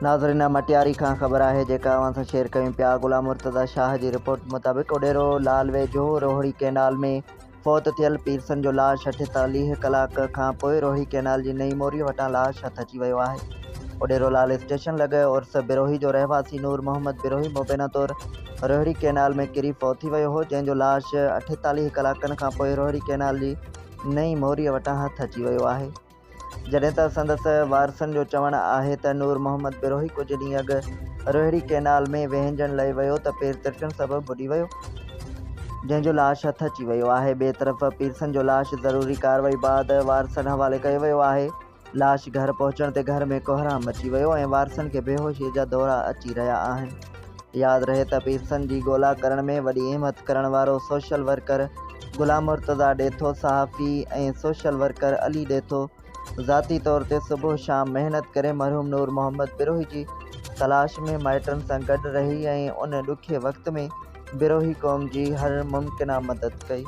नाज़रीन मटियारी खां ख़बर है जेका अवां सां शेयर कयूं पिया। गुलाम मुर्तज़ा शाह जी रिपोर्ट मुताबिक़ ओडेरो लाल वेझो रोहड़ी कैनाल में फ़ौत थियल पीरसन जो लाश 48 कलाक खां पोइ रोहड़ी कैनाल जी नई मोरी वटां लाश हथ अची वियो आहे। ओडेरो लाल स्टेशन लॻ उर्स बिरोही जो रहवासी नूर मोहम्मद बिरोही मुबैना तौर रोहड़ी कैनाल में किरी फ़ौत थी वियो हो, जंहिंजो लाश 48 कलाकनि खां पोइ रोहड़ी कैनाल जी नई मोरी वटां हथ अची वियो आहे। जॾहिं त संदसि वारसनि जो चवणु आहे त नूर मोहम्मद बिरोही कुझु ॾींहं अॻु रोहड़ी कैनाल में वहिंजण लही वियो त पेर तिरकण सबबु बुॾी वियो, जंहिंजो लाश हथ अची वियो आहे। ॿिए तरफ़ पीरसन जो लाश ज़रूरी कार्रवाई बाद वारसनि हवाले कयो वियो आहे। लाश घर पहुचण ते घर में कोहराम मची वियो ऐं वारसनि खे बेहोशीअ जा दौरा अची रहिया आहिनि। यादि रहे त पीरसन जी ॻोल्हा करण में वॾी हिमत करण वारो सोशल वर्कर गुलाम मुर्तज़ा ॾेथो, सहाफ़ी ऐं सोशल वर्कर अली ॾेथो ज़ाती तौर ते सुबुह शाम महिनत करे मरहूम नूर मोहम्मद बिरोही जी तलाश में माइटनि सां गॾु रही ऐं उन ॾुखे वक़्त में बिरोही क़ौम जी हर मुमकिना मदद कई।